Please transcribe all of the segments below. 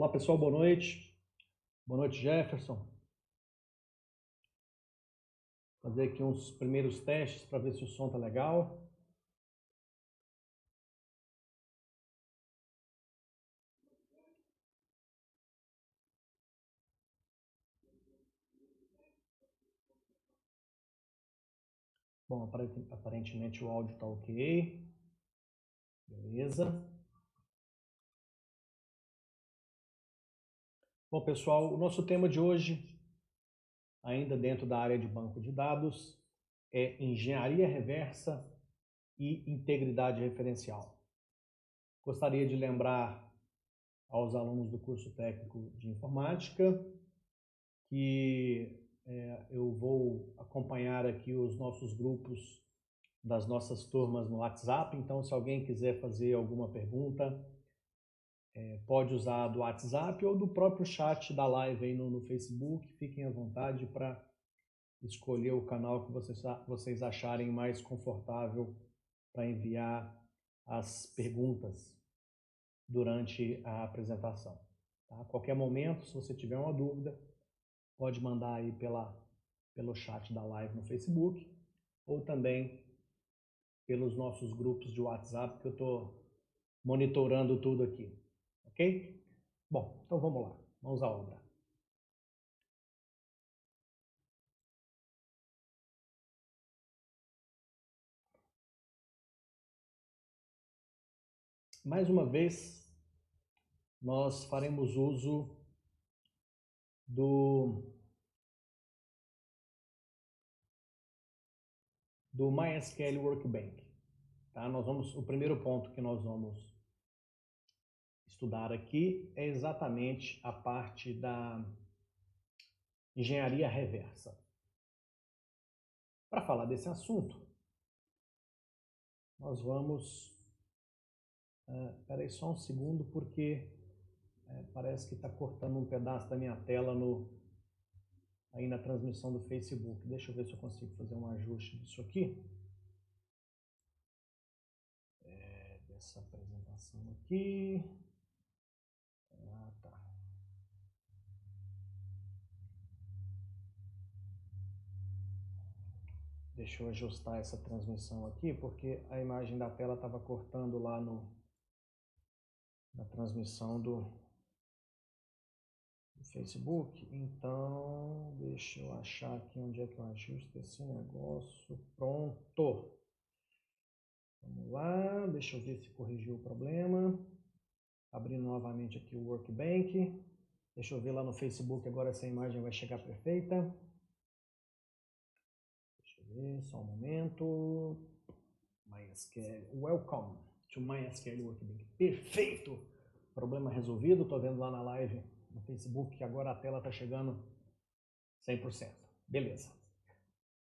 Olá pessoal, boa noite. Boa noite, Jefferson. Vou fazer aqui uns primeiros testes para ver se o som tá legal. Bom, aparentemente o áudio tá ok. Beleza. Bom, pessoal, o nosso tema de hoje, ainda dentro da área de banco de dados, é engenharia reversa e integridade referencial. Gostaria de lembrar aos alunos do curso técnico de informática que eu vou acompanhar aqui os nossos grupos das nossas turmas no WhatsApp, então se alguém quiser fazer alguma pergunta, pode usar do WhatsApp ou do próprio chat da live aí no Facebook, fiquem à vontade para escolher o canal que vocês acharem mais confortável para enviar as perguntas durante a apresentação. Tá? A qualquer momento, se você tiver uma dúvida, pode mandar aí pelo chat da live no Facebook ou também pelos nossos grupos de WhatsApp que eu estou monitorando tudo aqui, ok? Bom, então vamos lá, vamos à obra. Mais uma vez, nós faremos uso do MySQL Workbench. Tá? O primeiro ponto que nós vamos estudar aqui é exatamente a parte da engenharia reversa. Para falar desse assunto, nós vamos... Espera aí só um segundo, porque parece que está cortando um pedaço da minha tela aí na transmissão do Facebook. Deixa eu ver se eu consigo fazer um ajuste disso aqui. Dessa apresentação aqui. Ah, tá. Deixa eu ajustar essa transmissão aqui, porque a imagem da tela estava cortando lá na transmissão do Facebook. Então, deixa eu achar aqui onde é que eu ajusto esse negócio. Pronto. Vamos lá, deixa eu ver se corrigiu o problema. Abrindo novamente aqui o Workbench. Deixa eu ver lá no Facebook agora se a imagem vai chegar perfeita. Deixa eu ver, só um momento. MySQL, welcome to MySQL Workbench. Perfeito! Problema resolvido, estou vendo lá na live no Facebook que agora a tela está chegando 100%. Beleza.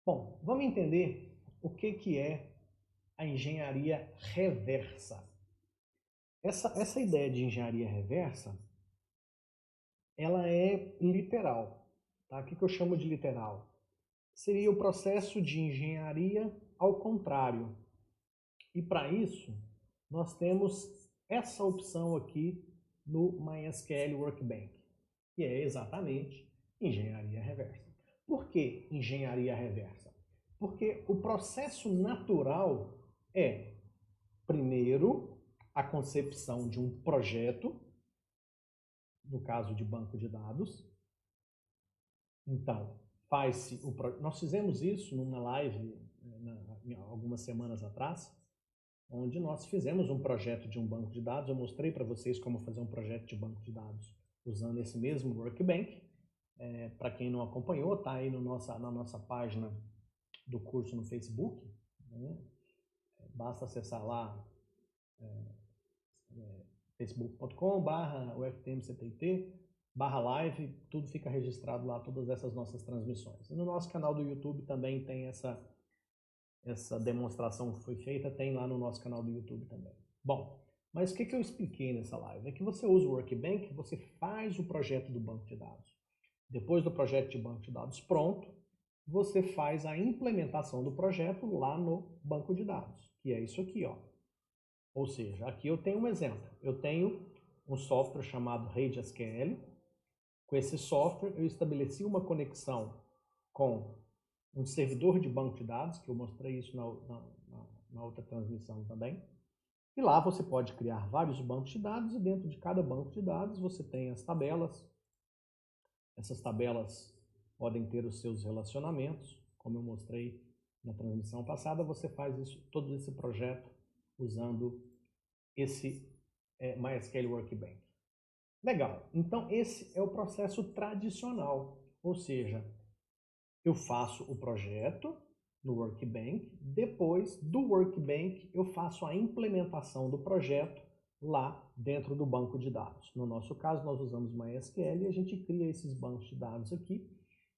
Bom, vamos entender o que é a engenharia reversa. Essa ideia de engenharia reversa, ela é literal. Tá? O que eu chamo de literal? Seria o processo de engenharia ao contrário. E para isso, nós temos essa opção aqui no MySQL Workbench, que é exatamente engenharia reversa. Por que engenharia reversa? Porque o processo natural é, primeiro, a concepção de um projeto, no caso de banco de dados. Então, nós fizemos isso numa live algumas semanas atrás, onde nós fizemos um projeto de um banco de dados. Eu mostrei para vocês como fazer um projeto de banco de dados usando esse mesmo Workbench. Para quem não acompanhou, está aí na nossa página do curso no Facebook. Né? Basta acessar lá facebook.com/uftmcpt/live, tudo fica registrado lá, todas essas nossas transmissões. E no nosso canal do YouTube também tem essa demonstração que foi feita, tem lá no nosso canal do YouTube também. Bom, mas o que eu expliquei nessa live? É que você usa o Workbench, você faz o projeto do banco de dados. Depois do projeto de banco de dados pronto, você faz a implementação do projeto lá no banco de dados, que é isso aqui, ó. Ou seja, aqui eu tenho um exemplo. Eu tenho um software chamado RageSQL. Com esse software, eu estabeleci uma conexão com um servidor de banco de dados, que eu mostrei isso na outra transmissão também. E lá você pode criar vários bancos de dados, e dentro de cada banco de dados você tem as tabelas. Essas tabelas podem ter os seus relacionamentos, como eu mostrei na transmissão passada. Você faz todo esse projeto usando esse MySQL Workbench. Legal, então esse é o processo tradicional, ou seja, eu faço o projeto no Workbench, depois do Workbench eu faço a implementação do projeto lá dentro do banco de dados. No nosso caso, nós usamos MySQL e a gente cria esses bancos de dados aqui.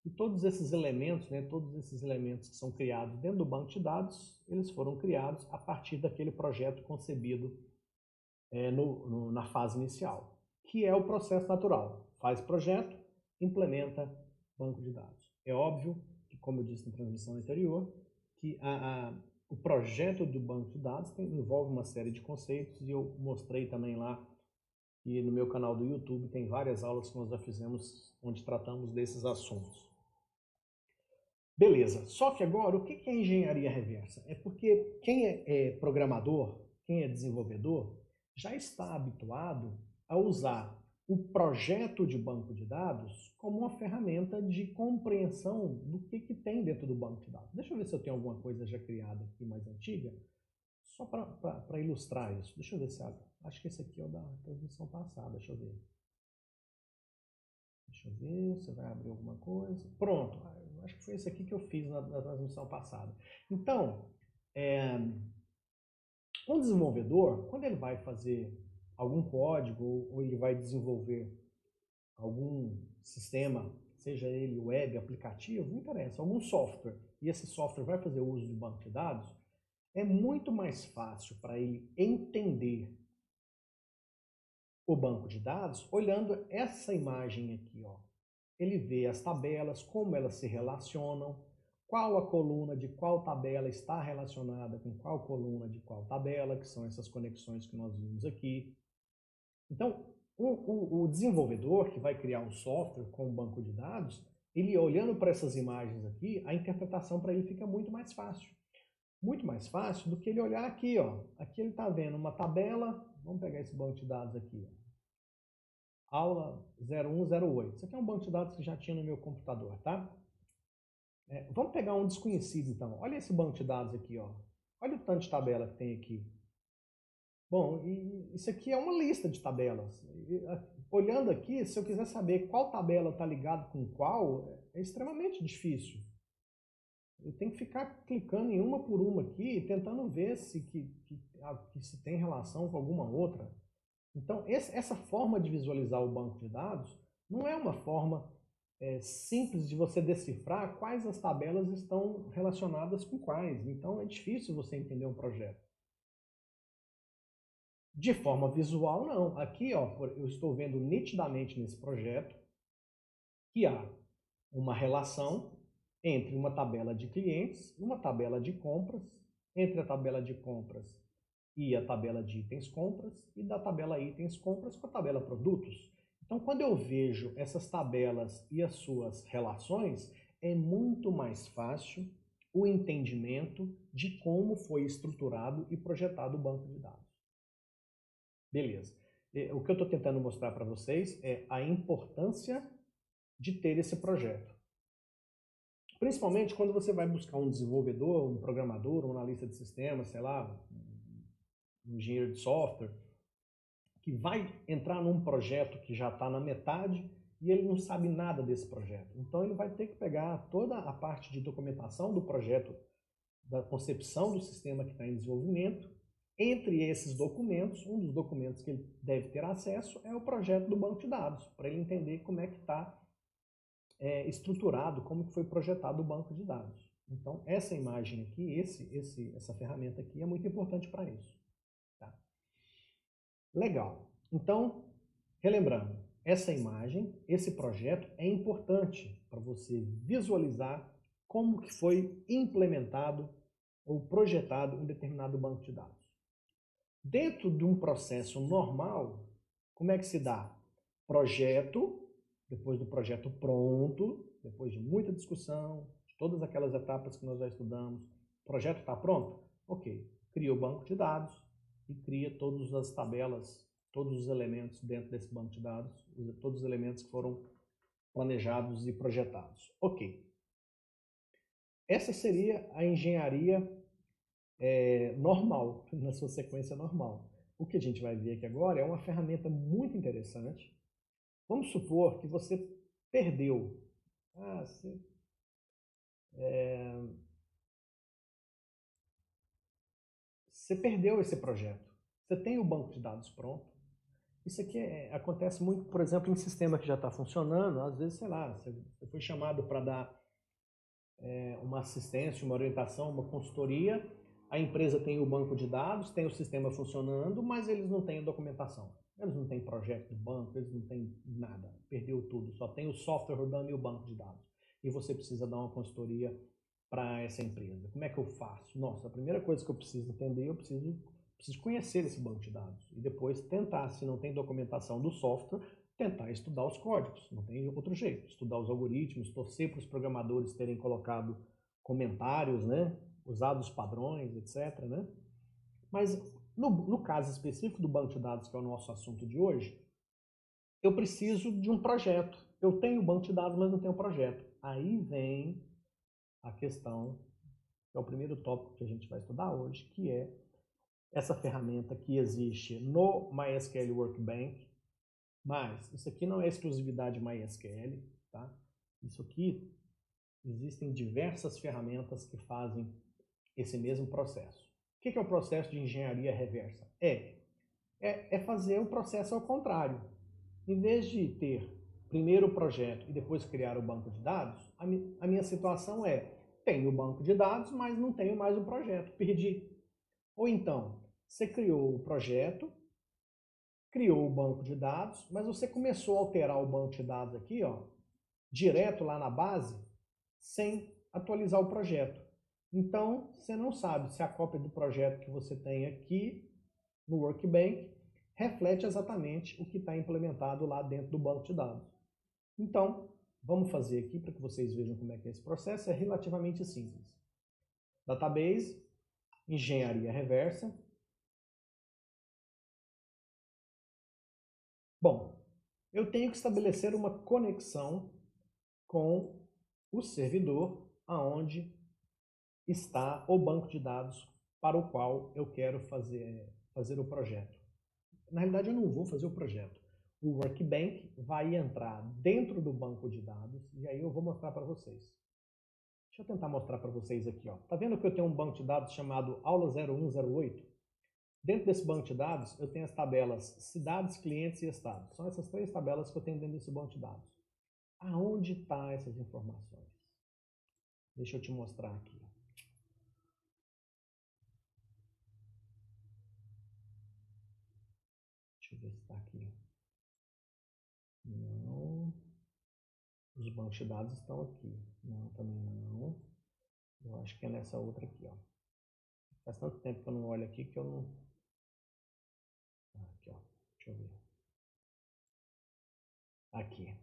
E todos esses elementos, que são criados dentro do banco de dados, eles foram criados a partir daquele projeto concebido na fase inicial, que é o processo natural. Faz projeto, implementa banco de dados. É óbvio que, como eu disse na transmissão anterior, que o projeto do banco de dados envolve uma série de conceitos, e eu mostrei também lá, e no meu canal do YouTube tem várias aulas que nós já fizemos onde tratamos desses assuntos. Beleza, só que agora o que é engenharia reversa? É porque quem é programador, quem é desenvolvedor, já está habituado a usar o projeto de banco de dados como uma ferramenta de compreensão do que tem dentro do banco de dados. Deixa eu ver se eu tenho alguma coisa já criada aqui mais antiga, só para ilustrar isso. Deixa eu ver se acho que esse aqui é o da transmissão passada, deixa eu ver. Deixa eu ver, você vai abrir alguma coisa. Pronto, acho que foi esse aqui que eu fiz na transmissão passada. Então, um desenvolvedor, quando ele vai fazer algum código ou ele vai desenvolver algum sistema, seja ele web, aplicativo, não interessa, algum software, e esse software vai fazer uso de banco de dados, é muito mais fácil para ele entender o banco de dados olhando essa imagem aqui, ó. Ele vê as tabelas, como elas se relacionam, qual a coluna de qual tabela está relacionada com qual coluna de qual tabela, que são essas conexões que nós vimos aqui. Então, o desenvolvedor que vai criar um software com um banco de dados, ele olhando para essas imagens aqui, a interpretação para ele fica muito mais fácil. Muito mais fácil do que ele olhar aqui, ó. Aqui ele está vendo uma tabela, vamos pegar esse banco de dados aqui, ó. Aula 0108. Isso aqui é um banco de dados que já tinha no meu computador, tá? Vamos pegar um desconhecido, então. Olha esse banco de dados aqui, ó. Olha o tanto de tabela que tem aqui. Bom, isso aqui é uma lista de tabelas. Olhando aqui, se eu quiser saber qual tabela está ligada com qual, é extremamente difícil. Eu tenho que ficar clicando em uma por uma aqui, tentando ver se tem relação com alguma outra. Então, essa forma de visualizar o banco de dados não é uma forma simples de você decifrar quais as tabelas estão relacionadas com quais. Então, é difícil você entender um projeto. De forma visual, não. Aqui, ó, eu estou vendo nitidamente nesse projeto que há uma relação entre uma tabela de clientes e uma tabela de compras, entre a tabela de compras e a tabela de itens compras, e da tabela itens compras com a tabela produtos. Então, quando eu vejo essas tabelas e as suas relações, é muito mais fácil o entendimento de como foi estruturado e projetado o banco de dados. Beleza. O que eu estou tentando mostrar para vocês é a importância de ter esse projeto. Principalmente quando você vai buscar um desenvolvedor, um programador, um analista de sistemas, sei lá, um engenheiro de software, que vai entrar num projeto que já está na metade e ele não sabe nada desse projeto. Então ele vai ter que pegar toda a parte de documentação do projeto, da concepção do sistema que está em desenvolvimento. Entre esses documentos, um dos documentos que ele deve ter acesso é o projeto do banco de dados, para ele entender como é que está estruturado, como que foi projetado o banco de dados. Então, essa imagem aqui, essa ferramenta aqui é muito importante para isso. Tá? Legal. Então, relembrando, essa imagem, esse projeto é importante para você visualizar como que foi implementado ou projetado um determinado banco de dados. Dentro de um processo normal, Como é que se dá? Projeto, depois do projeto pronto, depois de muita discussão, de todas aquelas etapas que nós já estudamos, o projeto está pronto? Ok, cria o banco de dados e cria todas as tabelas, todos os elementos dentro desse banco de dados, todos os elementos que foram planejados e projetados. Ok. Essa seria a engenharia normal, na sua sequência normal. O que a gente vai ver aqui agora é uma ferramenta muito interessante. Vamos supor que você perdeu. Você perdeu esse projeto. Você tem o banco de dados pronto. Isso aqui acontece muito, por exemplo, em sistema que já está funcionando. Às vezes, sei lá, você foi chamado para dar uma assistência, uma orientação, uma consultoria. A empresa tem o banco de dados, tem o sistema funcionando, mas eles não têm a documentação. Eles não têm projeto do banco, eles não têm nada. Perdeu tudo, só tem o software rodando e o banco de dados. E você precisa dar uma consultoria para essa empresa. Como é que eu faço? Nossa, a primeira coisa que eu preciso entender, eu preciso conhecer esse banco de dados. E depois tentar, se não tem documentação do software, tentar estudar os códigos. Não tem outro jeito. Estudar os algoritmos, torcer para os programadores terem colocado comentários, né? Usado os padrões, etc. Né? Mas no caso específico do banco de dados, que é o nosso assunto de hoje, eu preciso de um projeto. Eu tenho o banco de dados, mas não tenho projeto. Aí vem a questão, que é o primeiro tópico que a gente vai estudar hoje, que é essa ferramenta que existe no MySQL Workbench, mas isso aqui não é exclusividade MySQL, tá? Isso aqui, existem diversas ferramentas que fazem esse mesmo processo. O que é o processo de engenharia reversa? É fazer o processo ao contrário. Em vez de ter primeiro o projeto e depois criar o banco de dados, a minha situação tenho o banco de dados, mas não tenho mais o projeto, perdi. Ou então, você criou o projeto, criou o banco de dados, mas você começou a alterar o banco de dados aqui, ó, direto lá na base, sem atualizar o projeto. Então, você não sabe se a cópia do projeto que você tem aqui no Workbench reflete exatamente o que está implementado lá dentro do banco de dados. Então, vamos fazer aqui para que vocês vejam como é que é esse processo. É relativamente simples. Database, engenharia reversa. Bom, eu tenho que estabelecer uma conexão com o servidor aonde está o banco de dados para o qual eu quero fazer o projeto. Na realidade, eu não vou fazer o projeto. O Workbench vai entrar dentro do banco de dados e aí eu vou mostrar para vocês. Deixa eu tentar mostrar para vocês aqui. Ó. Tá vendo que eu tenho um banco de dados chamado Aula 0108? Dentro desse banco de dados, eu tenho as tabelas cidades, clientes e estados. São essas três tabelas que eu tenho dentro desse banco de dados. Aonde estão essas informações? Deixa eu te mostrar aqui. Deixa eu ver se está aqui. Não. Os bancos de dados estão aqui. Não, também não. Eu acho que é nessa outra aqui, ó. Faz tanto tempo que eu não olho aqui que eu não... Aqui, ó. Deixa eu ver. Aqui.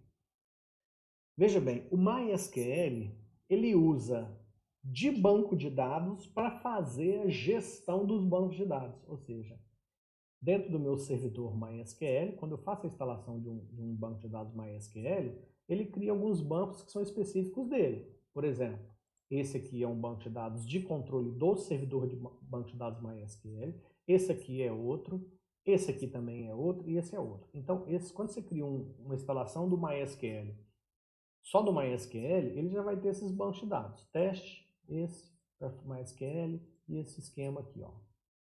Veja bem, o MySQL, ele usa de banco de dados para fazer a gestão dos bancos de dados. Ou seja, dentro do meu servidor MySQL, quando eu faço a instalação de um banco de dados MySQL, ele cria alguns bancos que são específicos dele. Por exemplo, esse aqui é um banco de dados de controle do servidor de banco de dados MySQL. Esse aqui é outro. Esse aqui também é outro e esse é outro. Então, quando você cria uma instalação do MySQL, só do MySQL, ele já vai ter esses bancos de dados. Teste, esse, MySQL e esse esquema aqui, ó.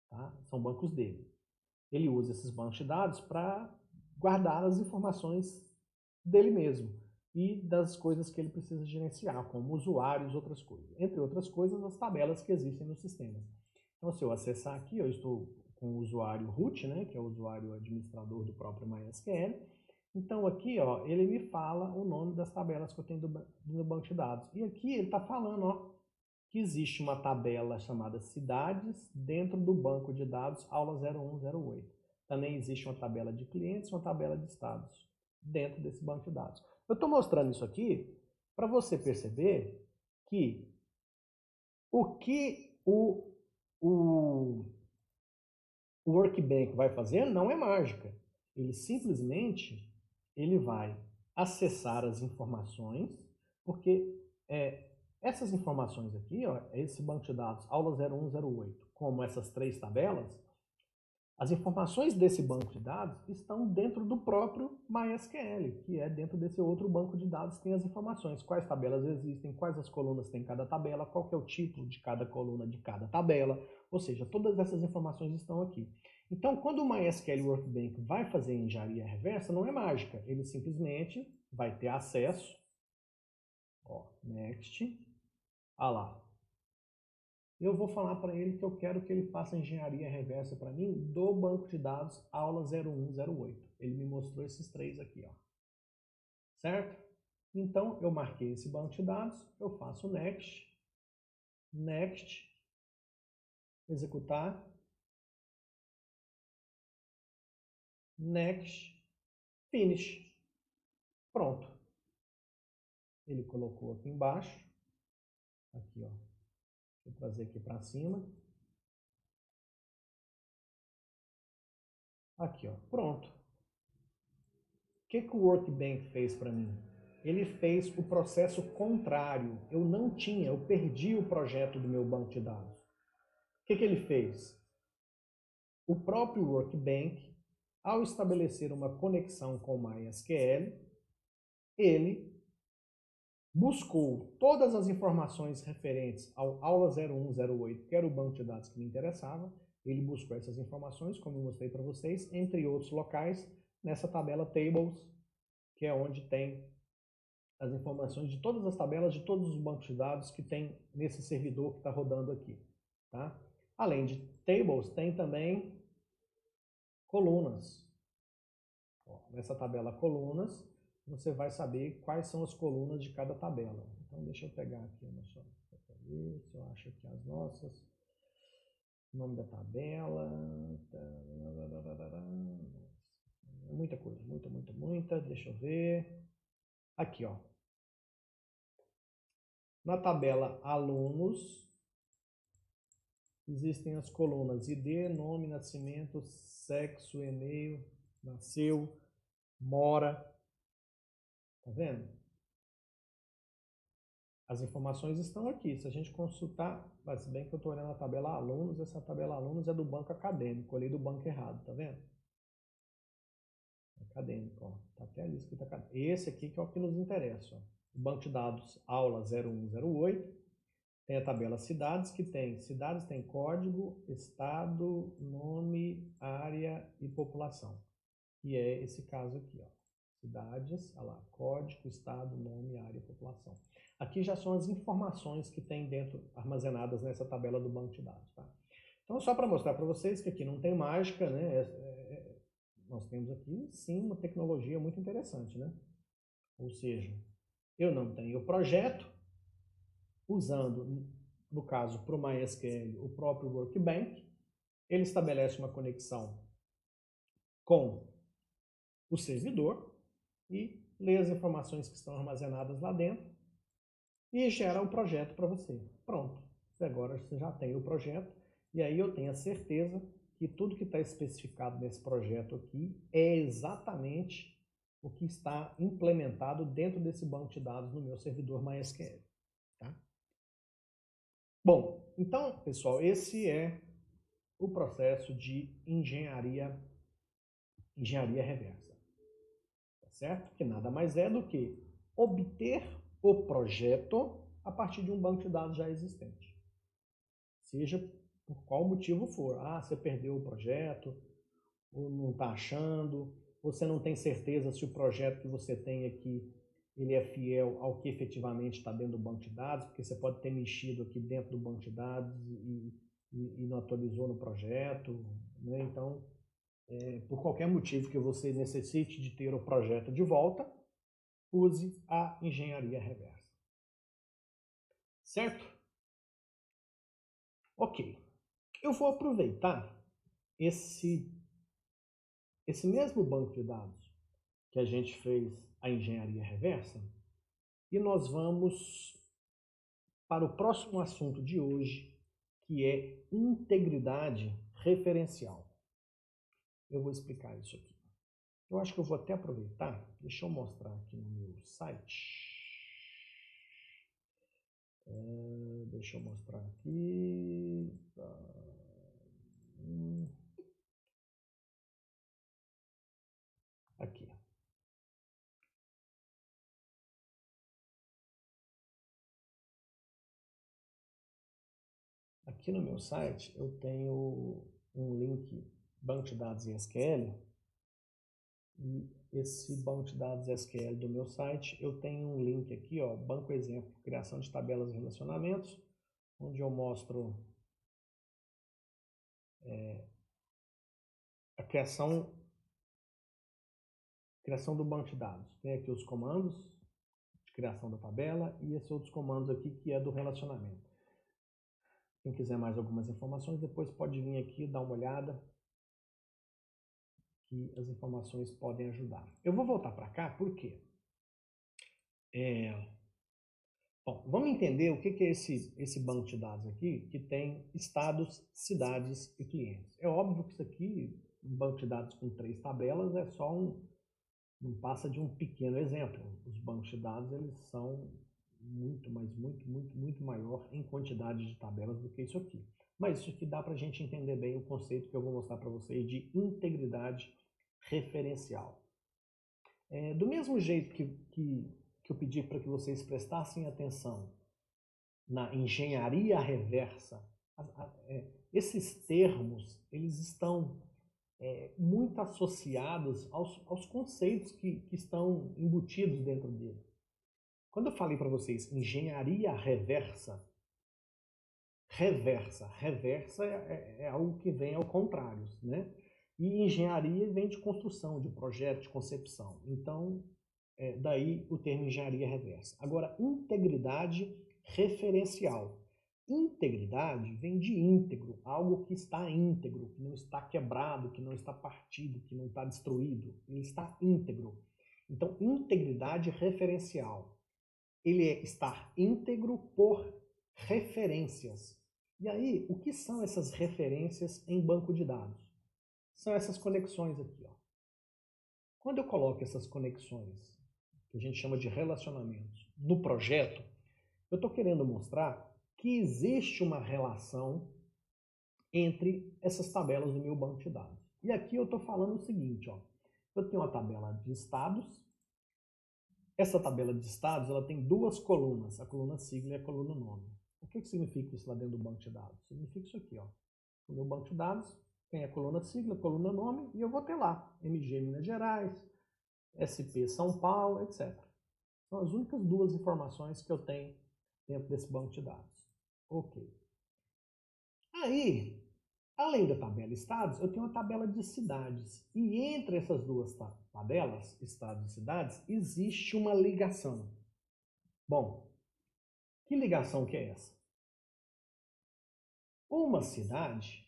Tá? São bancos dele. Ele usa esses bancos de dados para guardar as informações dele mesmo e das coisas que ele precisa gerenciar, como usuários e outras coisas. Entre outras coisas, as tabelas que existem no sistema. Então, se eu acessar aqui, eu estou com o usuário root, né, que é o usuário administrador do próprio MySQL. Então, aqui, ó, ele me fala o nome das tabelas que eu tenho no banco de dados. E aqui ele está falando, ó, que existe uma tabela chamada cidades dentro do banco de dados aula 0108. também existe uma tabela de clientes e uma tabela de estados dentro desse banco de dados. Eu estou mostrando isso aqui para você perceber que o que o Workbench vai fazer não é mágica. Ele simplesmente vai acessar as informações, porque essas informações aqui, ó, esse banco de dados, aula 0108, como essas três tabelas, as informações desse banco de dados estão dentro do próprio MySQL, que é dentro desse outro banco de dados, tem as informações, quais tabelas existem, quais as colunas tem em cada tabela, qual que é o título de cada coluna de cada tabela, ou seja, todas essas informações estão aqui. Então, quando o MySQL Workbench vai fazer engenharia reversa, não é mágica, ele simplesmente vai ter acesso, ó, next, lá. Eu vou falar para ele que eu quero que ele faça engenharia reversa para mim do banco de dados aula 0108. Ele me mostrou esses três aqui, ó. Certo? Então, eu marquei esse banco de dados, eu faço next, next, executar, next, finish. Pronto. Ele colocou aqui embaixo, aqui, ó. Vou trazer aqui para cima. Aqui, ó. Pronto. O que o Workbench fez para mim? Ele fez o processo contrário. Eu não tinha, eu perdi o projeto do meu banco de dados. O que ele fez? O próprio Workbench, ao estabelecer uma conexão com o MySQL, ele buscou todas as informações referentes ao aula 0108, que era o banco de dados que me interessava. Ele buscou essas informações, como eu mostrei para vocês, entre outros locais, nessa tabela Tables, que é onde tem as informações de todas as tabelas de todos os bancos de dados que tem nesse servidor que está rodando aqui. Tá? Além de Tables, tem também colunas. Ó, nessa tabela colunas, você vai saber quais são as colunas de cada tabela. Então, deixa eu pegar aqui uma só para ver se eu acho aqui as nossas. Nome da tabela. Muita coisa, muita. Deixa eu ver. Aqui, ó. Na tabela alunos, existem as colunas ID, nome, nascimento, sexo, e-mail, nasceu, mora. Tá vendo? As informações estão aqui. Se a gente consultar, se bem que eu estou olhando a tabela alunos, essa tabela alunos é do banco acadêmico, olhei do banco errado, tá vendo? Acadêmico, ó. Tá até ali escrito acadêmico. Esse aqui que é o que nos interessa, ó. O banco de dados aula 0108 tem a tabela cidades, que tem cidades, tem código, estado, nome, área e população. E é esse caso aqui, ó. Cidades, olha lá, código, estado, nome, área e população. Aqui já são as informações que tem dentro, armazenadas nessa tabela do banco de dados, tá? Então, só para mostrar para vocês que aqui não tem mágica, né? Nós temos aqui, sim, uma tecnologia muito interessante, né? Ou seja, eu não tenho o projeto, usando, no caso, para o MySQL, o próprio Workbench, ele estabelece uma conexão com o servidor e lê as informações que estão armazenadas lá dentro e gera um projeto para você. Pronto. Agora você já tem o projeto e aí eu tenho a certeza que tudo que está especificado nesse projeto aqui é exatamente o que está implementado dentro desse banco de dados no meu servidor MySQL. Tá? Bom, então, pessoal, esse é o processo de engenharia reversa. Tá certo? Que nada mais é do que obter o projeto a partir de um banco de dados já existente. Seja por qual motivo for. Ah, você perdeu o projeto, ou não está achando, você não tem certeza se o projeto que você tem aqui ele é fiel ao que efetivamente está dentro do banco de dados, porque você pode ter mexido aqui dentro do banco de dados e não atualizou no projeto, né? Então, por qualquer motivo que você necessite de ter o projeto de volta, use a engenharia reversa. Certo? Ok. Eu vou aproveitar esse esse mesmo banco de dados que a gente fez a engenharia reversa, e nós vamos para o próximo assunto de hoje, que é integridade referencial. Eu vou explicar isso aqui. Eu acho que eu vou até aproveitar, deixa eu mostrar aqui no meu site. Deixa eu mostrar aqui. Aqui. Aqui no meu site eu tenho um link banco de dados em SQL. E esse banco de dados SQL do meu site, eu tenho um link aqui, ó, banco exemplo, criação de tabelas e relacionamentos, onde eu mostro a criação do banco de dados. Tem aqui os comandos de criação da tabela e esses outros comandos aqui que é do relacionamento. Quem quiser mais algumas informações, depois pode vir aqui dar uma olhada, que as informações podem ajudar. Eu vou voltar para cá, por quê? Bom, vamos entender o que é esse banco de dados aqui, que tem estados, cidades e clientes. É óbvio que isso aqui, um banco de dados com 3 tabelas, é só não passa de um pequeno exemplo. Os bancos de dados, eles são muito, mas muito maior em quantidade de tabelas do que isso aqui. Mas isso aqui dá para a gente entender bem o conceito que eu vou mostrar para vocês de integridade referencial. Do mesmo jeito que eu pedi para que vocês prestassem atenção na engenharia reversa, esses termos, eles estão muito associados aos conceitos que estão embutidos dentro dele. Quando eu falei para vocês engenharia reversa é algo que vem ao contrário, né? E engenharia vem de construção, de projeto, de concepção. Então, daí o termo engenharia reversa. Agora, integridade referencial. Integridade vem de íntegro, algo que está íntegro, que não está quebrado, que não está partido, que não está destruído. Ele está íntegro. Então, integridade referencial. Ele é estar íntegro por referências. E aí, o que são essas referências em banco de dados? São essas conexões aqui, ó. Quando eu coloco essas conexões, que a gente chama de relacionamentos, no projeto, eu estou querendo mostrar que existe uma relação entre essas tabelas do meu banco de dados. E aqui eu estou falando o seguinte, ó, eu tenho uma tabela de estados. Essa tabela de estados ela tem 2 colunas, a coluna sigla e a coluna nome. O que significa isso lá dentro do banco de dados? Significa isso aqui, ó. O meu banco de dados tem a coluna sigla, a coluna nome, e eu vou ter lá MG Minas Gerais, SP São Paulo, etc. São as únicas 2 informações que eu tenho dentro desse banco de dados. Ok. Aí, além da tabela estados, eu tenho uma tabela de cidades. E entre essas 2 tabelas, estados e cidades, existe uma ligação. Bom, que ligação que é essa? Uma cidade,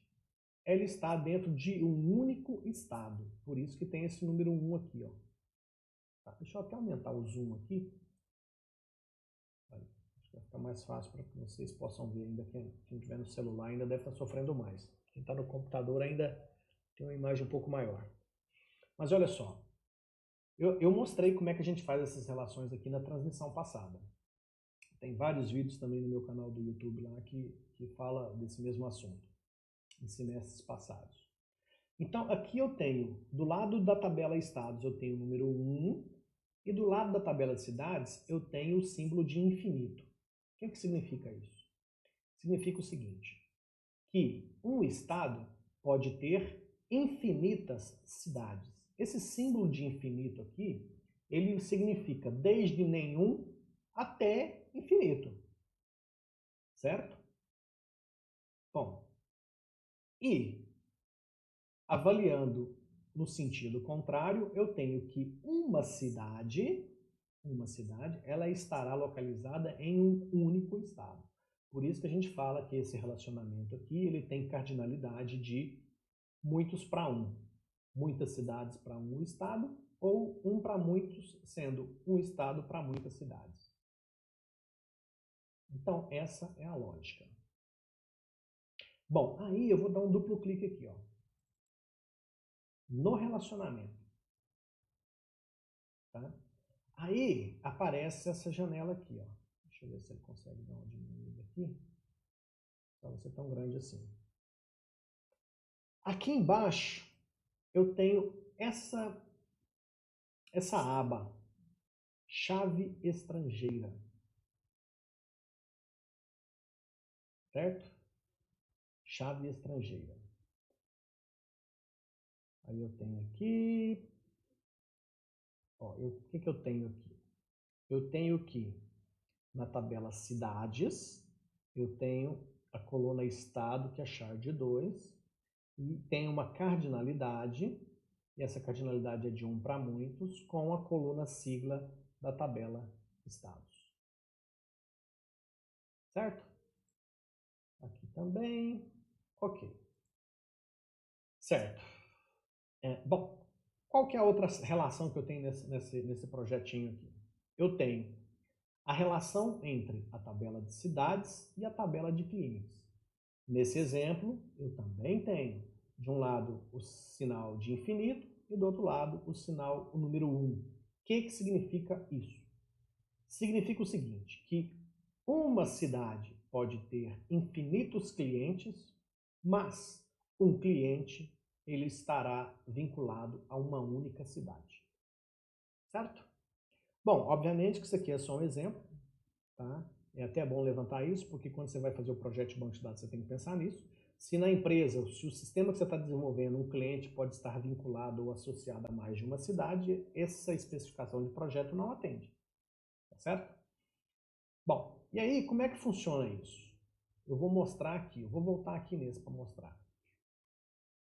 ela está dentro de um único estado. Por isso que tem esse número 1 aqui, ó. Tá, deixa eu até aumentar o zoom aqui. Acho que vai ficar mais fácil para que vocês possam ver. Ainda quem estiver no celular ainda deve estar sofrendo mais. Quem está no computador ainda tem uma imagem um pouco maior. Mas olha só. Eu mostrei como é que a gente faz essas relações aqui na transmissão passada. Tem vários vídeos também no meu canal do YouTube lá que fala desse mesmo assunto, em semestres passados. Então, aqui eu tenho, do lado da tabela estados, eu tenho o número 1, e do lado da tabela de cidades, eu tenho o símbolo de infinito. O que significa isso? Significa o seguinte, que um estado pode ter infinitas cidades. Esse símbolo de infinito aqui, ele significa desde nenhum até infinito. Certo? Bom, e avaliando no sentido contrário, eu tenho que uma cidade, ela estará localizada em um único estado. Por isso que a gente fala que esse relacionamento aqui, ele tem cardinalidade de muitos para 1. muitas cidades para um estado, ou um para muitos, sendo um estado para muitas cidades. Então, essa é a lógica. Bom, aí eu vou dar um duplo clique aqui, ó, no relacionamento. Tá? Aí aparece essa janela aqui, ó. Deixa eu ver se ele consegue dar uma diminuída aqui, para não ser tão grande assim. Aqui embaixo eu tenho essa aba, chave estrangeira, certo? Chave estrangeira. Aí eu tenho aqui, ó, o que eu tenho aqui? Eu tenho aqui na tabela cidades, eu tenho a coluna estado, que é char de 2, e tem uma cardinalidade, e essa cardinalidade é de 1 para muitos, com a coluna sigla da tabela estados. Certo? Aqui também. Ok. Certo. Bom, qual que é a outra relação que eu tenho nesse projetinho aqui? Eu tenho a relação entre a tabela de cidades e a tabela de clientes. Nesse exemplo, eu também tenho, de um lado, o sinal de infinito e do outro lado, o número 1. O que significa isso? Significa o seguinte, que uma cidade pode ter infinitos clientes, mas um cliente ele estará vinculado a uma única cidade. Certo? Bom, obviamente que isso aqui é só um exemplo, tá? É até bom levantar isso, porque quando você vai fazer o projeto de banco de dados, você tem que pensar nisso. Se na empresa, se o sistema que você está desenvolvendo, um cliente pode estar vinculado ou associado a mais de uma cidade, essa especificação de projeto não atende. Tá certo? Bom, e aí como é que funciona isso? Eu vou mostrar aqui, eu vou voltar aqui nesse para mostrar.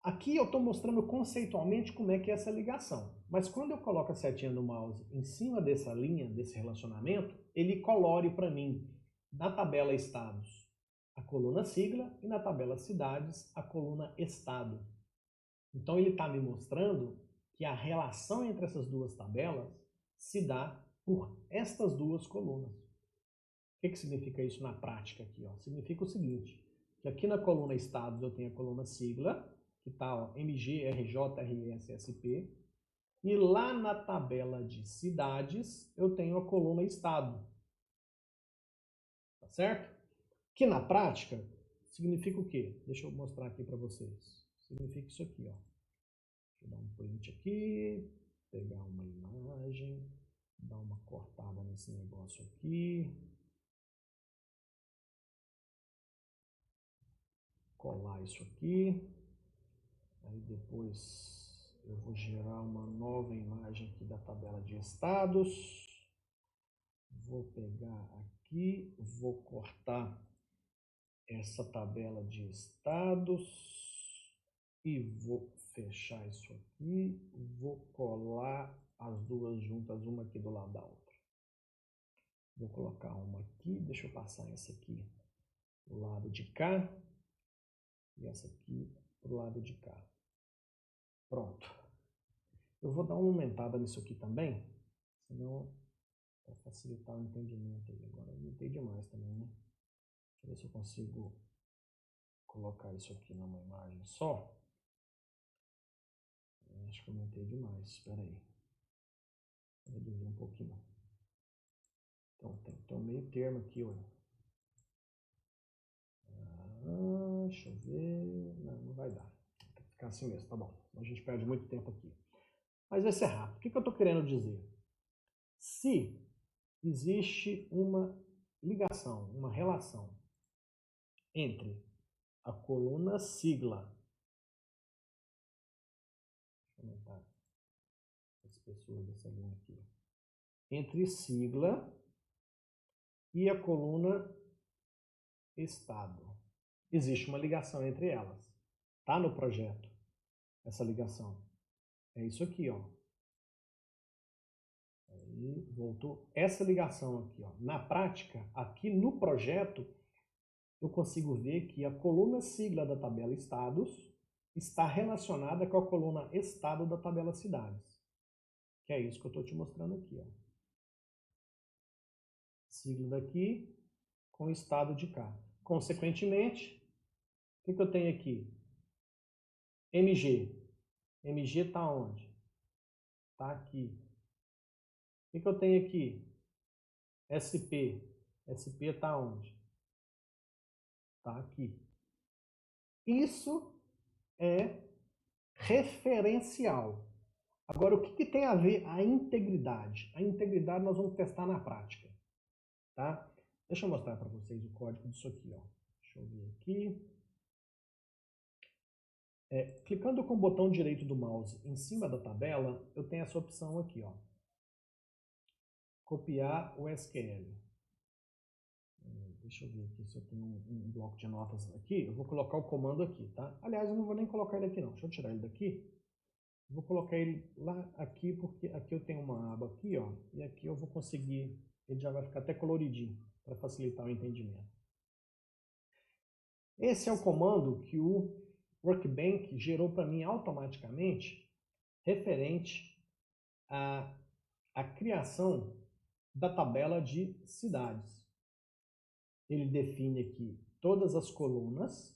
Aqui eu estou mostrando conceitualmente como é que é essa ligação. Mas quando eu coloco a setinha do mouse em cima dessa linha, desse relacionamento, ele colore para mim, na tabela estados, a coluna sigla e na tabela cidades, a coluna estado. Então ele está me mostrando que a relação entre essas duas tabelas se dá por estas duas colunas. O que significa isso na prática aqui? Ó? Significa o seguinte, que aqui na coluna estados eu tenho a coluna sigla, que está MG, RJ, RS, SP, e lá na tabela de cidades eu tenho a coluna estado. Tá certo? Que na prática significa o quê? Deixa eu mostrar aqui para vocês. Significa isso aqui, ó. Deixa eu dar um print aqui, pegar uma imagem, dar uma cortada nesse negócio aqui. Colar isso aqui, aí depois eu vou gerar uma nova imagem aqui da tabela de estados, vou pegar aqui, vou cortar essa tabela de estados e vou fechar isso aqui, vou colar as duas juntas, uma aqui do lado da outra. Vou colocar uma aqui, deixa eu passar essa aqui do lado de cá e essa aqui pro lado de cá. Pronto. Eu vou dar uma aumentada nisso aqui também, senão para facilitar o entendimento. Agora eu aumentei demais também, né? Deixa eu ver se eu consigo colocar isso aqui numa imagem só. Acho que eu aumentei demais, espera aí. Vou reduzir um pouquinho. Então tem que ter um meio termo aqui, olha. Deixa eu ver. Não vai dar. Tem que ficar assim mesmo, tá bom. A gente perde muito tempo aqui. Mas vai ser rápido. O que eu estou querendo dizer? Se existe uma ligação, uma relação entre a coluna sigla, deixa eu aumentar a espessura dessa linha aqui, entre sigla e a coluna estado. Existe uma ligação entre elas. Está no projeto essa ligação. É isso aqui, ó. Aí voltou essa ligação aqui, ó. Na prática, aqui no projeto, eu consigo ver que a coluna sigla da tabela estados está relacionada com a coluna estado da tabela cidades. Que é isso que eu estou te mostrando aqui, ó. Sigla daqui com o estado de cá. Consequentemente, o que eu tenho aqui? MG. MG está onde? Está aqui. O que eu tenho aqui? SP. SP está onde? Está aqui. Isso é referencial. Agora, o que tem a ver a integridade? A integridade nós vamos testar na prática. Tá? Deixa eu mostrar para vocês o código disso aqui. Ó. Deixa eu ver aqui. Clicando com o botão direito do mouse em cima da tabela, eu tenho essa opção aqui. Ó. Copiar o SQL. Deixa eu ver aqui se eu tenho um bloco de notas aqui. Eu vou colocar o comando aqui, tá? Aliás, eu não vou nem colocar ele aqui não. Deixa eu tirar ele daqui. Vou colocar ele lá aqui, porque aqui eu tenho uma aba aqui, ó. E aqui eu vou conseguir... Ele já vai ficar até coloridinho, para facilitar o entendimento. Esse é o comando que o Workbench gerou para mim automaticamente, referente à criação da tabela de cidades. Ele define aqui todas as colunas.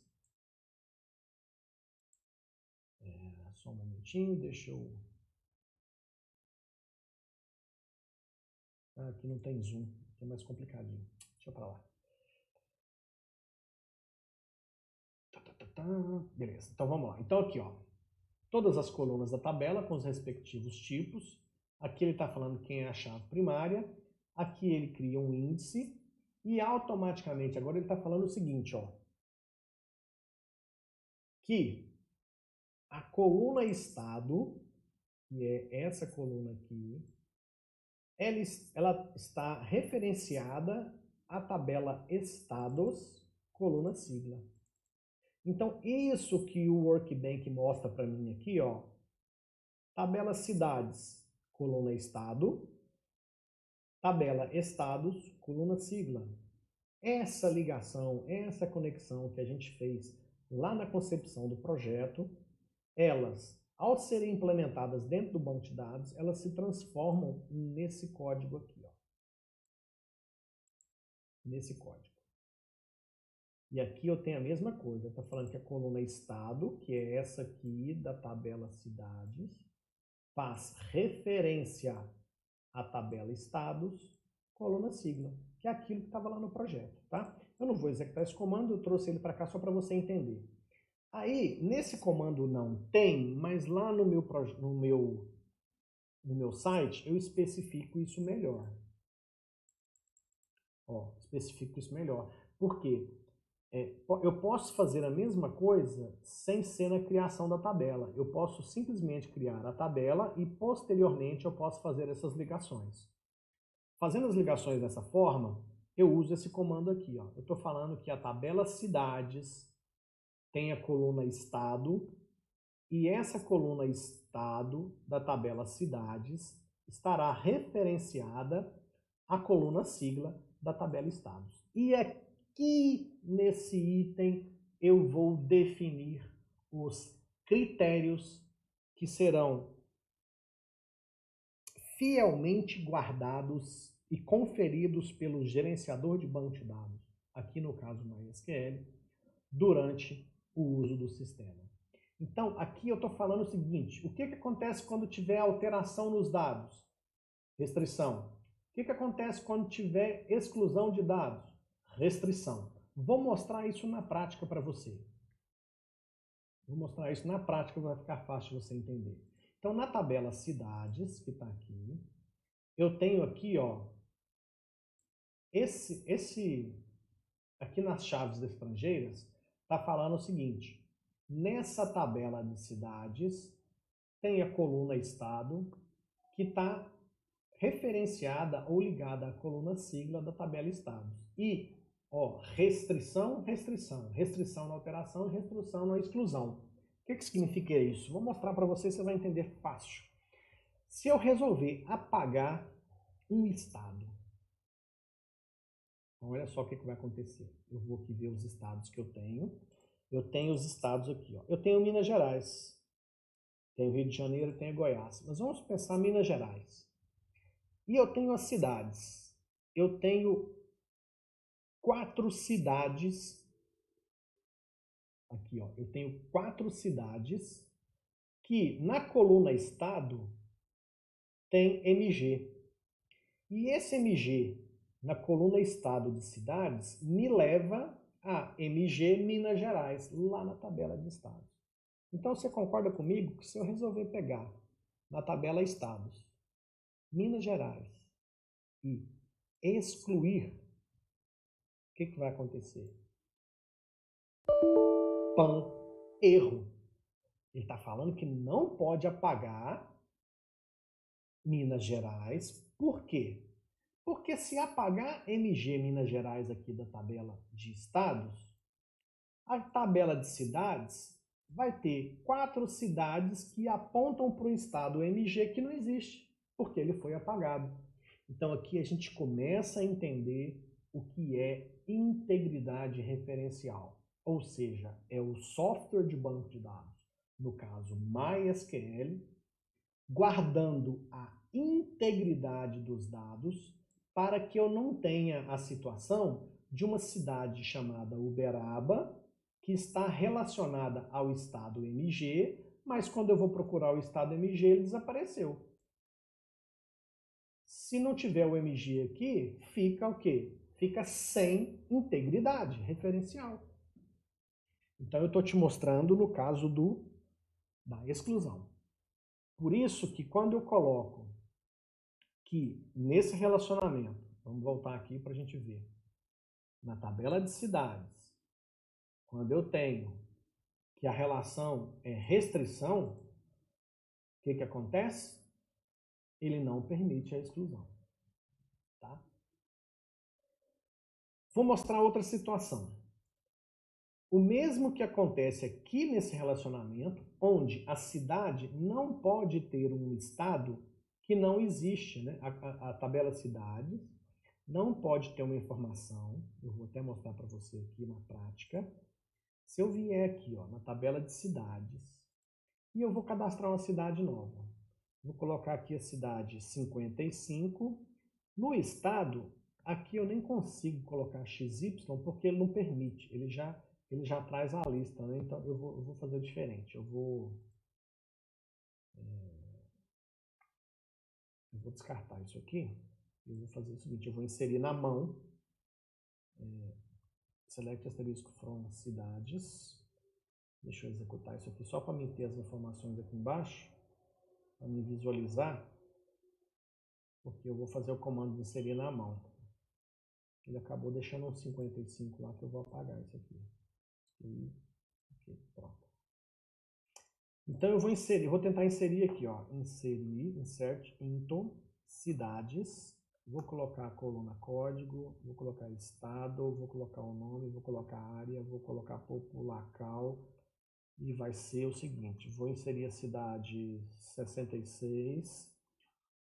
Só um momentinho, deixa eu... aqui não tem zoom, aqui é mais complicadinho. Deixa eu para lá. Beleza, então vamos lá. Então aqui, ó, todas as colunas da tabela com os respectivos tipos. Aqui ele está falando quem é a chave primária. Aqui ele cria um índice. E automaticamente, agora ele está falando o seguinte, ó, que a coluna estado, que é essa coluna aqui, ela está referenciada à tabela estados, coluna sigla. Então, isso que o Workbench mostra para mim aqui, ó, tabela cidades, coluna estado, tabela estados, coluna sigla. Essa ligação, essa conexão que a gente fez lá na concepção do projeto, elas, ao serem implementadas dentro do banco de dados, elas se transformam nesse código aqui, ó. Nesse código. E aqui eu tenho a mesma coisa, está falando que a coluna estado, que é essa aqui da tabela cidades, faz referência à tabela estados, coluna sigla, que é aquilo que estava lá no projeto, tá? Eu não vou executar esse comando, eu trouxe ele para cá só para você entender. Aí, nesse comando não tem, mas lá no meu site eu especifico isso melhor. Ó, especifico isso melhor. Por quê? Eu posso fazer a mesma coisa sem ser na criação da tabela. Eu posso simplesmente criar a tabela e posteriormente eu posso fazer essas ligações. Fazendo as ligações dessa forma, eu uso esse comando aqui. Ó. Eu estou falando que a tabela cidades tem a coluna estado e essa coluna estado da tabela cidades estará referenciada à coluna sigla da tabela estados. E aqui nesse item eu vou definir os critérios que serão fielmente guardados e conferidos pelo gerenciador de banco de dados, aqui no caso MySQL, durante o uso do sistema. Então, aqui eu estou falando o seguinte, o que acontece quando tiver alteração nos dados? Restrição. O que acontece quando tiver exclusão de dados? Restrição. Vou mostrar isso na prática para você. Vou mostrar isso na prática, vai ficar fácil de você entender. Então, na tabela cidades, que está aqui, eu tenho aqui, ó, aqui nas chaves estrangeiras, está falando o seguinte, nessa tabela de cidades, tem a coluna estado, que está referenciada ou ligada à coluna sigla da tabela estados. E, ó, restrição, restrição, restrição na alteração, restrição na exclusão. O que significa isso? Vou mostrar para você, você vai entender fácil. Se eu resolver apagar um estado, então olha só o que vai acontecer. Eu vou aqui ver os estados que eu tenho. eu tenho os estados aqui. Ó. Eu tenho Minas Gerais, tenho Rio de Janeiro, tenho Goiás. Mas vamos pensar Minas Gerais. E eu tenho as cidades. Eu tenho 4 cidades. Aqui, ó. Eu tenho 4 cidades que na coluna estado tem MG. E esse MG na coluna estado de cidades me leva a MG Minas Gerais, lá na tabela de estados. Então você concorda comigo que se eu resolver pegar na tabela estados Minas Gerais e excluir, o que vai acontecer? Pã, erro. Ele está falando que não pode apagar Minas Gerais. Por quê? Porque se apagar MG Minas Gerais aqui da tabela de estados, a tabela de cidades vai ter 4 cidades que apontam para o estado MG que não existe, porque ele foi apagado. Então aqui a gente começa a entender o que é integridade referencial, ou seja, é o software de banco de dados, no caso MySQL, guardando a integridade dos dados para que eu não tenha a situação de uma cidade chamada Uberaba, que está relacionada ao estado MG, mas quando eu vou procurar o estado MG, ele desapareceu. Se não tiver o MG aqui, fica o quê? Fica sem integridade referencial. Então eu estou te mostrando no caso da exclusão. Por isso que quando eu coloco que nesse relacionamento, vamos voltar aqui para a gente ver, na tabela de cidades, quando eu tenho que a relação é restrição, o que acontece? Ele não permite a exclusão. Tá? Vou mostrar outra situação. O mesmo que acontece aqui nesse relacionamento, onde a cidade não pode ter um estado que não existe, né? A tabela cidades não pode ter uma informação, eu vou até mostrar para você aqui na prática. Se eu vier aqui ó, na tabela de cidades, e eu vou cadastrar uma cidade nova, vou colocar aqui a cidade 55, no estado, aqui eu nem consigo colocar XY porque ele não permite, ele já traz a lista, né? Então eu vou fazer diferente, eu vou descartar isso aqui, eu vou fazer o seguinte, eu vou inserir na mão, select asterisco from cidades, deixa eu executar isso aqui só para me ter as informações aqui embaixo, para me visualizar, porque eu vou fazer o comando de inserir na mão. Ele acabou deixando um 55 lá que eu vou apagar isso aqui. Aqui, pronto. Então eu vou inserir, vou tentar inserir aqui, ó, inserir, insert into cidades, vou colocar a coluna código, vou colocar estado, vou colocar o nome, vou colocar área, vou colocar local e vai ser o seguinte, vou inserir a cidade 66,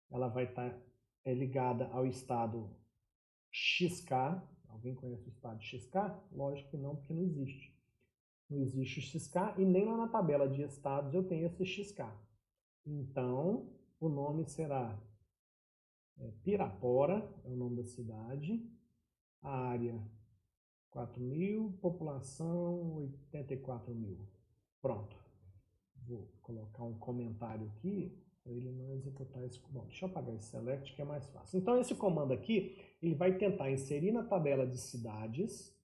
ela vai estar ligada ao estado XK, alguém conhece o estado XK? Lógico que não, porque não existe. Não existe XK e nem lá na tabela de estados eu tenho esse XK. Então, o nome será Pirapora, é o nome da cidade, a área 4.000, população 84.000. Pronto. Vou colocar um comentário aqui para ele não executar esse. Bom, deixa eu apagar esse select que é mais fácil. Então, esse comando aqui, ele vai tentar inserir na tabela de cidades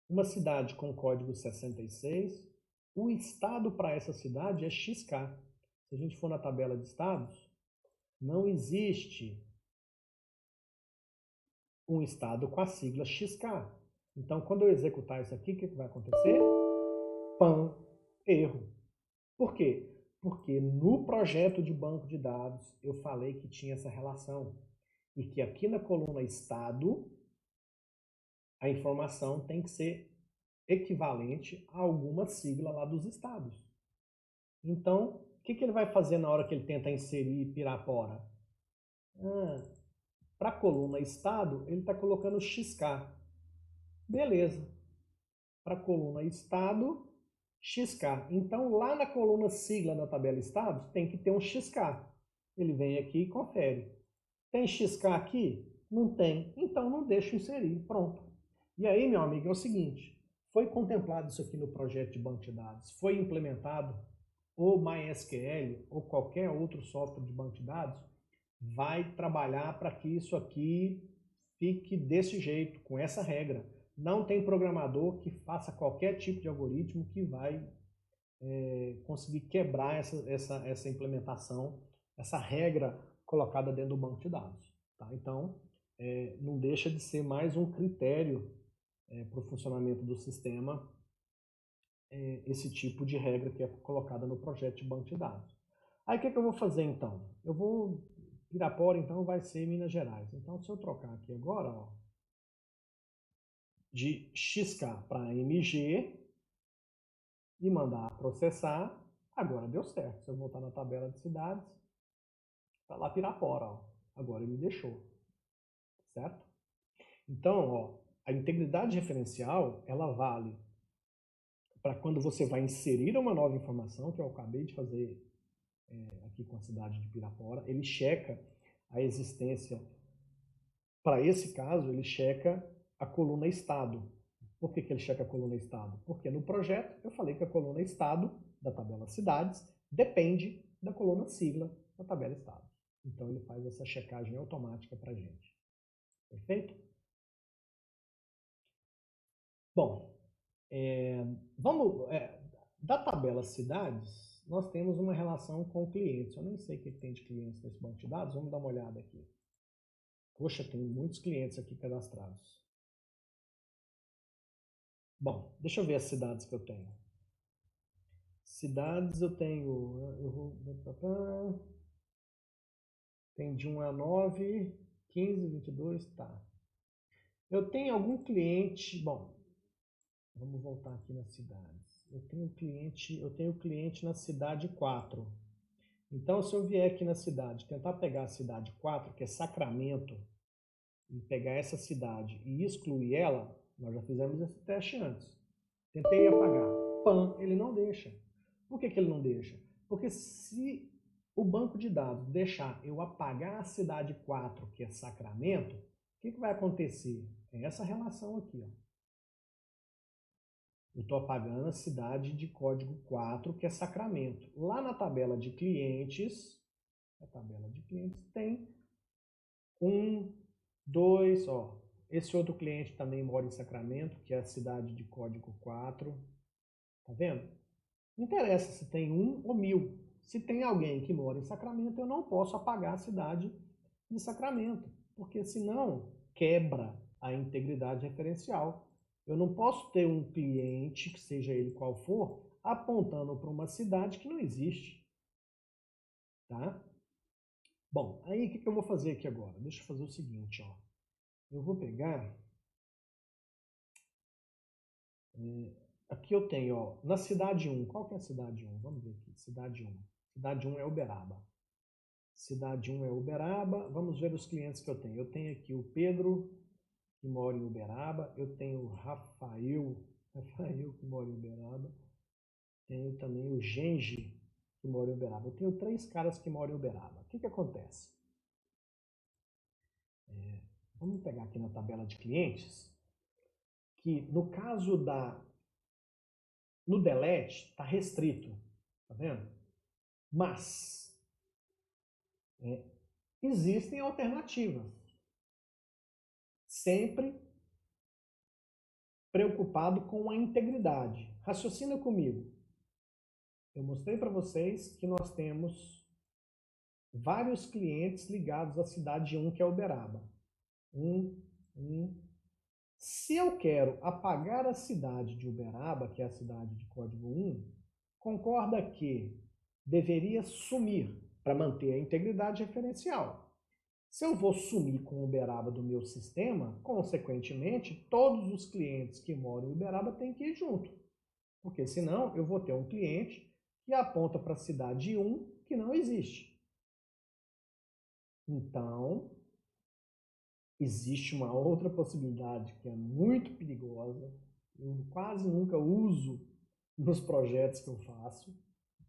uma cidade com código 66. O estado para essa cidade é XK. Se a gente for na tabela de estados, não existe um estado com a sigla XK. Então, quando eu executar isso aqui, o que vai acontecer? Pã, erro. Por quê? Porque no projeto de banco de dados eu falei que tinha essa relação e que aqui na coluna estado a informação tem que ser equivalente a alguma sigla lá dos estados. Então, o que ele vai fazer na hora que ele tenta inserir Pirapora? Para a coluna estado, ele está colocando XK. Beleza. Para a coluna estado, XK. Então, lá na coluna sigla da tabela estados, tem que ter um XK. Ele vem aqui e confere. Tem XK aqui? Não tem. Então, não deixa inserir. Pronto. E aí, meu amigo, é o seguinte. Foi contemplado isso aqui no projeto de banco de dados? Foi implementado? Ou MySQL, ou qualquer outro software de banco de dados, vai trabalhar para que isso aqui fique desse jeito, com essa regra. Não tem programador que faça qualquer tipo de algoritmo que vai conseguir quebrar essa implementação, essa regra colocada dentro do banco de dados. Tá? Então, não deixa de ser mais um critério para o funcionamento do sistema, esse tipo de regra que é colocada no projeto de banco de dados. Aí o que eu vou fazer então? Eu vou... Pirapora então vai ser Minas Gerais. Então se eu trocar aqui agora, ó, de XK para MG e mandar processar, agora deu certo. Se eu voltar na tabela de cidades, tá lá Pirapora, ó. Agora ele deixou, certo? Então, ó, a integridade referencial, ela vale para quando você vai inserir uma nova informação, que eu acabei de fazer aqui com a cidade de Pirapora, ele checa a existência, para esse caso, ele checa a coluna estado. Por que ele checa a coluna estado? Porque no projeto eu falei que a coluna estado da tabela cidades depende da coluna sigla da tabela estado. Então ele faz essa checagem automática para a gente. Perfeito? Bom, da tabela cidades, nós temos uma relação com clientes. Eu nem sei o que tem de clientes nesse banco de dados, vamos dar uma olhada aqui. Poxa, tem muitos clientes aqui cadastrados. Bom, deixa eu ver as cidades que eu tenho. Cidades eu tenho... Tem de 1 a 9, 15, 22, tá. Eu tenho algum cliente... Bom, vamos voltar aqui nas cidades. Eu tenho cliente na cidade 4. Então, se eu vier aqui na cidade, tentar pegar a cidade 4, que é Sacramento, e pegar essa cidade e excluir ela, nós já fizemos esse teste antes. Tentei apagar. PAN, ele não deixa. Por que ele não deixa? Porque se o banco de dados deixar eu apagar a cidade 4, que é Sacramento, o que vai acontecer? É essa relação aqui, ó. Eu estou apagando a cidade de código 4, que é Sacramento. Lá na tabela de clientes, tem 1, 2, ó. Esse outro cliente também mora em Sacramento, que é a cidade de código 4. Tá vendo? Não interessa se tem 1 ou 1000. Se tem alguém que mora em Sacramento, eu não posso apagar a cidade de Sacramento, porque senão quebra a integridade referencial. Eu não posso ter um cliente, que seja ele qual for, apontando para uma cidade que não existe. Tá? Bom, aí o que eu vou fazer aqui agora? Deixa eu fazer o seguinte, ó. Eu vou pegar... aqui eu tenho, ó, na cidade 1. Qual que é a cidade 1? Vamos ver aqui, cidade 1. Cidade 1 é Uberaba. Cidade 1 é Uberaba. Vamos ver os clientes que eu tenho. Eu tenho aqui o Pedro, que mora em Uberaba. Eu tenho o Rafael que mora em Uberaba. Tenho também o Gengi, que mora em Uberaba. Eu tenho 3 caras que moram em Uberaba. O que acontece? Vamos pegar aqui na tabela de clientes, que no caso no delete está restrito, tá vendo? Mas existem alternativas. Sempre preocupado com a integridade. Raciocina comigo. Eu mostrei para vocês que nós temos vários clientes ligados à cidade 1, que é Uberaba. Se eu quero apagar a cidade de Uberaba, que é a cidade de código 1, concorda que deveria sumir para manter a integridade referencial. Se eu vou sumir com Uberaba do meu sistema, consequentemente, todos os clientes que moram em Uberaba têm que ir junto. Porque senão eu vou ter um cliente que aponta para a cidade 1 que não existe. Então, existe uma outra possibilidade que é muito perigosa, eu quase nunca uso nos projetos que eu faço.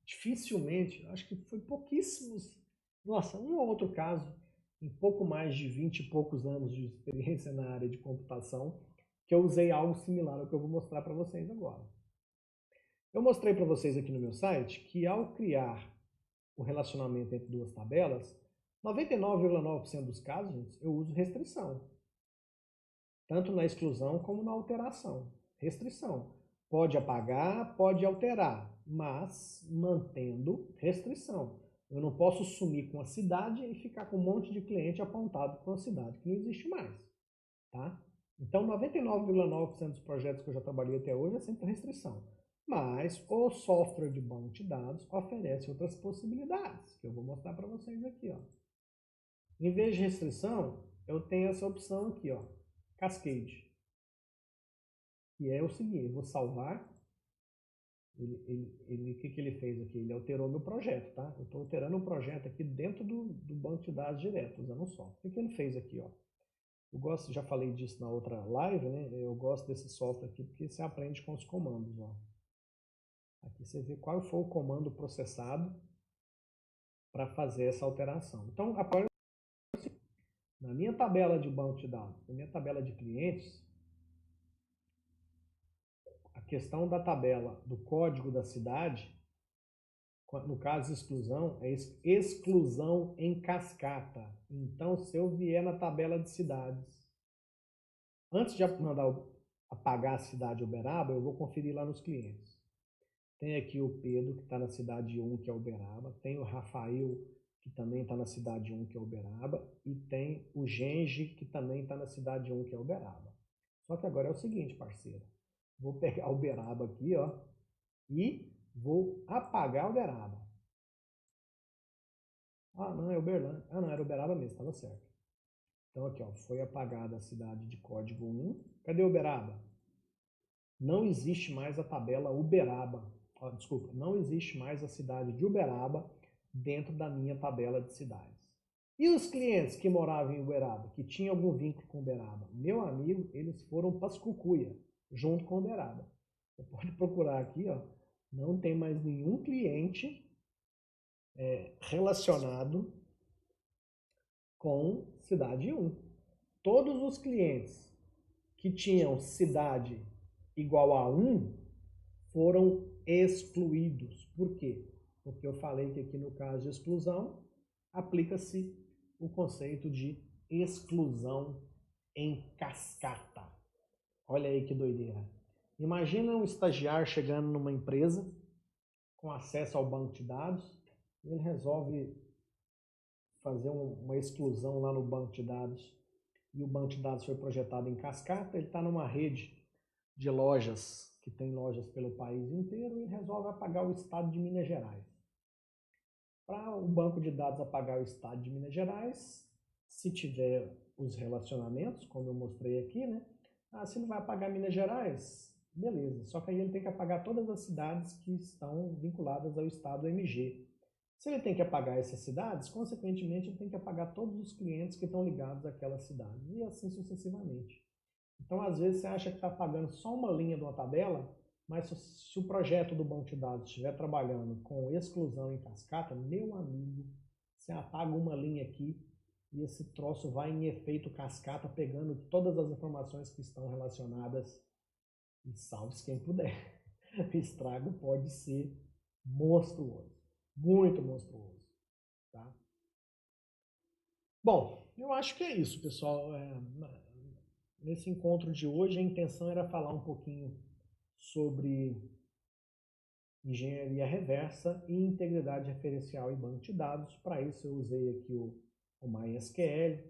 Dificilmente, acho que foi pouquíssimos, nossa, um ou outro caso, em pouco mais de 20 e poucos anos de experiência na área de computação, que eu usei algo similar ao que eu vou mostrar para vocês agora. Eu mostrei para vocês aqui no meu site que ao criar o relacionamento entre duas tabelas, 99,9% dos casos, gente, eu uso restrição. Tanto na exclusão como na alteração. Restrição. Pode apagar, pode alterar, mas mantendo restrição. Eu não posso sumir com a cidade e ficar com um monte de cliente apontado para uma cidade que não existe mais. Tá? Então, 99,9% dos projetos que eu já trabalhei até hoje é sempre restrição. Mas o software de banco de dados oferece outras possibilidades, que eu vou mostrar para vocês aqui. Ó. Em vez de restrição, eu tenho essa opção aqui, ó, Cascade. Que é o seguinte, eu vou salvar. O que ele fez aqui? Ele alterou meu projeto, tá? Eu estou alterando o projeto aqui dentro do banco de dados direto, usando o software. O que ele fez aqui, ó? Eu gosto, já falei disso na outra live, né? Eu gosto desse software aqui porque você aprende com os comandos, ó. Aqui você vê qual foi o comando processado para fazer essa alteração. Então, agora, na minha tabela de banco de dados, na minha tabela de clientes, a questão da tabela do código da cidade, no caso de exclusão, é exclusão em cascata. Então, se eu vier na tabela de cidades, antes de mandar apagar a cidade Uberaba, eu vou conferir lá nos clientes. Tem aqui o Pedro, que está na cidade 1, que é Uberaba. Tem o Rafael, que também está na cidade 1, que é Uberaba. E tem o Gengi, que também está na cidade 1, que é Uberaba. Só que agora é o seguinte, parceiro. Vou pegar o Uberaba aqui, ó, e vou apagar o Uberaba. Ah, não, é Uberlândia. Ah, não, era Uberaba mesmo, estava certo. Então aqui, ó, foi apagada a cidade de código 1. Cadê Uberaba? Não existe mais a tabela Uberaba. Oh, desculpa, não existe mais a cidade de Uberaba dentro da minha tabela de cidades. E os clientes que moravam em Uberaba, que tinham algum vínculo com Uberaba? Meu amigo, eles foram para as Cucuia, junto com Uberaba. Você pode procurar aqui, ó, não tem mais nenhum cliente relacionado com cidade 1. Todos os clientes que tinham cidade igual a 1 foram excluídos. Por quê? Porque eu falei que aqui no caso de exclusão, aplica-se o conceito de exclusão em cascata. Olha aí que doideira. Imagina um estagiário chegando numa empresa com acesso ao banco de dados, ele resolve fazer uma exclusão lá no banco de dados e o banco de dados foi projetado em cascata, ele está numa rede de lojas, que tem lojas pelo país inteiro, e resolve apagar o estado de Minas Gerais. Para o banco de dados apagar o estado de Minas Gerais, se tiver os relacionamentos, como eu mostrei aqui, né? Ah, se ele vai apagar Minas Gerais, beleza. Só que aí ele tem que apagar todas as cidades que estão vinculadas ao estado MG. Se ele tem que apagar essas cidades, consequentemente ele tem que apagar todos os clientes que estão ligados àquela cidade, e assim sucessivamente. Então, às vezes, você acha que está apagando só uma linha de uma tabela, mas se o projeto do banco de dados estiver trabalhando com exclusão em cascata, meu amigo, você apaga uma linha aqui e esse troço vai em efeito cascata, pegando todas as informações que estão relacionadas, e salve-se quem puder. O estrago pode ser monstruoso, muito monstruoso. Tá? Bom, eu acho que é isso, pessoal. Nesse encontro de hoje, a intenção era falar um pouquinho sobre engenharia reversa e integridade referencial em banco de dados. Para isso, eu usei aqui o MySQL,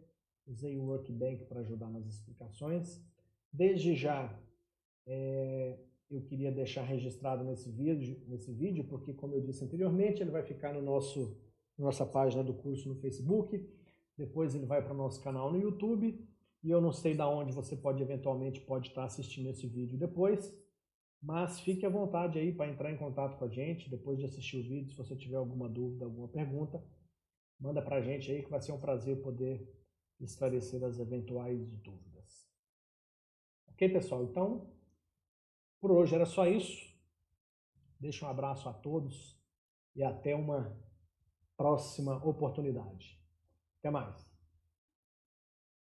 usei o Workbench para ajudar nas explicações. Desde já, eu queria deixar registrado nesse vídeo, porque, como eu disse anteriormente, ele vai ficar nossa página do curso no Facebook, depois ele vai para o nosso canal no YouTube, e eu não sei de onde você eventualmente pode estar assistindo esse vídeo depois, mas fique à vontade aí para entrar em contato com a gente, depois de assistir o vídeo, se você tiver alguma dúvida, alguma pergunta, manda para a gente aí que vai ser um prazer poder esclarecer as eventuais dúvidas. Ok, pessoal? Então, por hoje era só isso. Deixo um abraço a todos e até uma próxima oportunidade. Até mais.